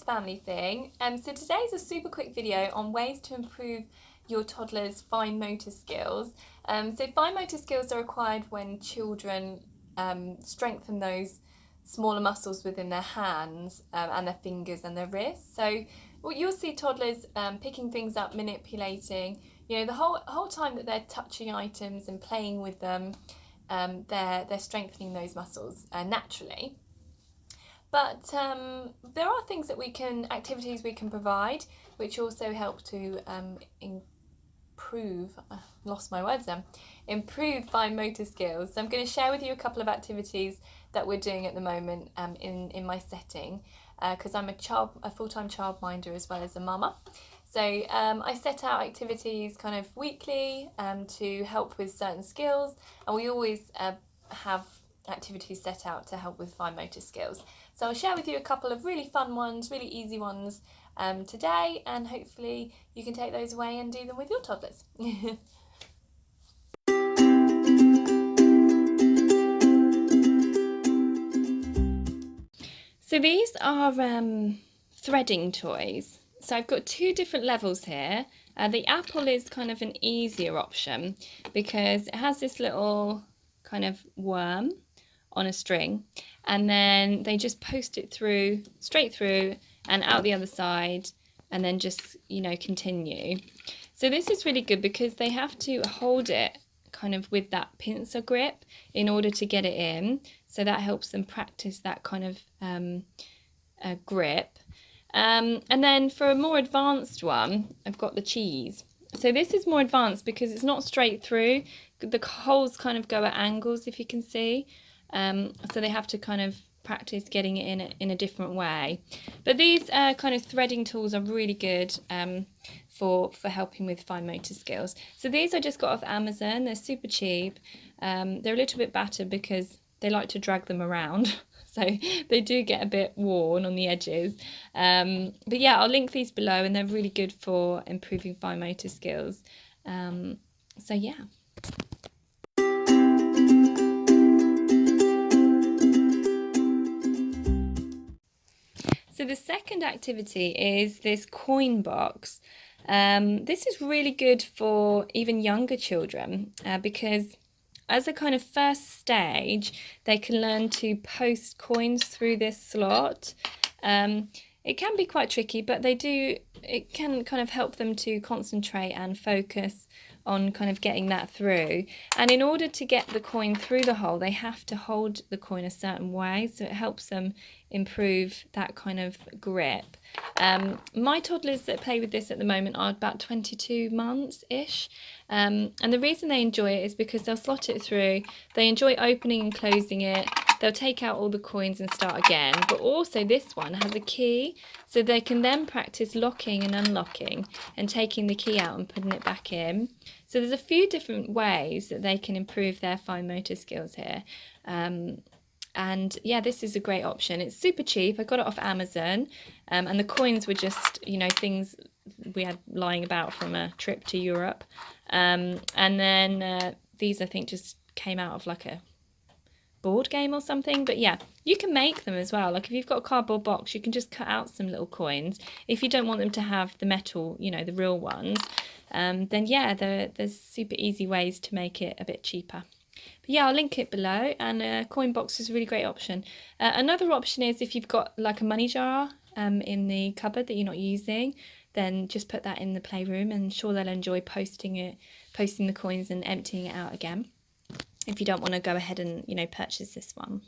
family thing. So today's a super quick video on ways to improve your toddler's fine motor skills. So fine motor skills are acquired when children strengthen those smaller muscles within their hands and their fingers and their wrists. So what you'll see toddlers picking things up, manipulating, the whole time that they're touching items and playing with them, they're strengthening those muscles naturally. But there are things that activities we can provide, which also help to improve, improve fine motor skills. So I'm going to share with you a couple of activities that we're doing at the moment in my setting, because I'm a full-time childminder as well as a mama. So I set out activities kind of weekly to help with certain skills, and we always have activities set out to help with fine motor skills. So I'll share with you a couple of really fun ones, really easy ones today, and hopefully you can take those away and do them with your toddlers. So these are threading toys. So I've got two different levels here. The apple is kind of an easier option because it has this little kind of worm on a string, and then they just post it through, straight through and out the other side, and then just continue. So this is really good because they have to hold it kind of with that pincer grip in order to get it in, so that helps them practice that kind of grip. And then for a more advanced one, I've got the cheese. So this is more advanced because it's not straight through. The holes kind of go at angles, if you can see. So they have to kind of practice getting it in a different way. But these kind of threading tools are really good for helping with fine motor skills. So these I just got off Amazon. They're super cheap. They're a little bit battered because they like to drag them around. So they do get a bit worn on the edges. But yeah, I'll link these below, and they're really good for improving fine motor skills. So yeah. So the second activity is this coin box. This is really good for even younger children because as a kind of first stage, they can learn to post coins through this slot. It can be quite tricky, but it can kind of help them to concentrate and focus on kind of getting that through. And in order to get the coin through the hole, they have to hold the coin a certain way, so it helps them improve that kind of grip. My toddlers that play with this at the moment are about 22 months-ish. And the reason they enjoy it is because they'll slot it through, they enjoy opening and closing it, they'll take out all the coins and start again. But also this one has a key, so they can then practice locking and unlocking and taking the key out and putting it back in. So there's a few different ways that they can improve their fine motor skills here. And yeah, this is a great option. It's super cheap. I got it off Amazon, and the coins were just, things we had lying about from a trip to Europe. And then these, I think, just came out of like a board game or something. But yeah, you can make them as well. Like if you've got a cardboard box, you can just cut out some little coins. If you don't want them to have the metal, the real ones, then yeah, there's super easy ways to make it a bit cheaper. But yeah, I'll link it below, and a coin box is a really great option. Another option is if you've got like a money jar in the cupboard that you're not using, then just put that in the playroom, and sure they'll enjoy posting the coins and emptying it out again, if you don't want to go ahead and purchase this one.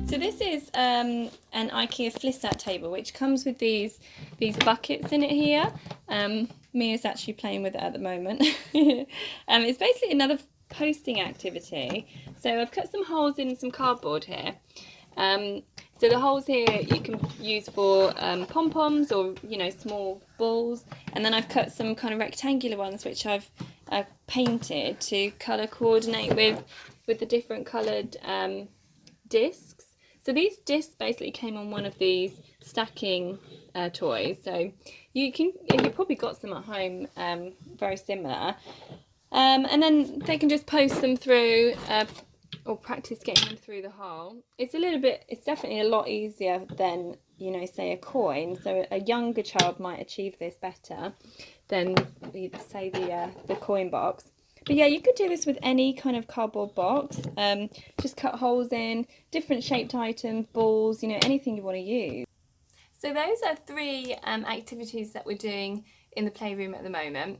So this is an IKEA Flissat table, which comes with these buckets in it here. Mia's actually playing with it at the moment. It's basically another posting activity. So I've cut some holes in some cardboard here. So the holes here you can use for pom-poms or small balls, and then I've cut some kind of rectangular ones which I've painted to colour coordinate with the different coloured discs. So these discs basically came on one of these stacking toys. So you probably got some at home, very similar. And then they can just post them through or practice getting them through the hole. It's definitely a lot easier than, say a coin. So a younger child might achieve this better than, say, the coin box. But yeah, you could do this with any kind of cardboard box. Just cut holes in, different shaped items, balls, anything you want to use. So those are three activities that we're doing in the playroom at the moment,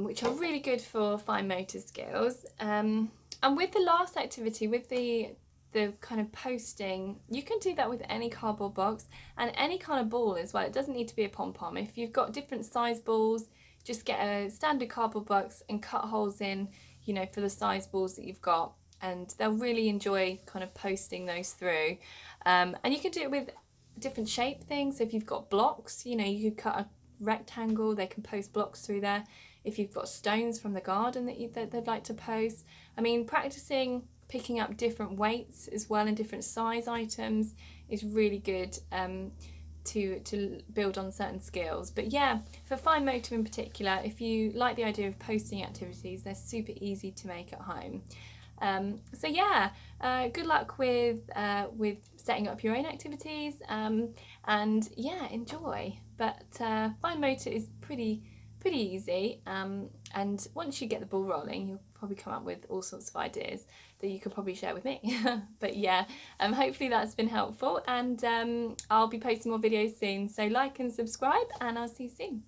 which are really good for fine motor skills. And with the last activity, with the kind of posting, you can do that with any cardboard box and any kind of ball as well. It doesn't need to be a pom-pom. If you've got different size balls, just get a standard cardboard box and cut holes in, for the size balls that you've got, and they'll really enjoy kind of posting those through. And you can do it with different shape things. So if you've got blocks, you could cut a rectangle, they can post blocks through there. If you've got stones from the garden that they'd like to post. I mean, practicing picking up different weights as well and different size items is really good to build on certain skills. But yeah, for fine motor in particular, if you like the idea of posting activities, they're super easy to make at home. So yeah, good luck with setting up your own activities, and yeah, enjoy. But fine motor is pretty easy, and once you get the ball rolling, you'll probably come up with all sorts of ideas that you could probably share with me. But yeah, hopefully that's been helpful, and I'll be posting more videos soon. So like and subscribe, and I'll see you soon.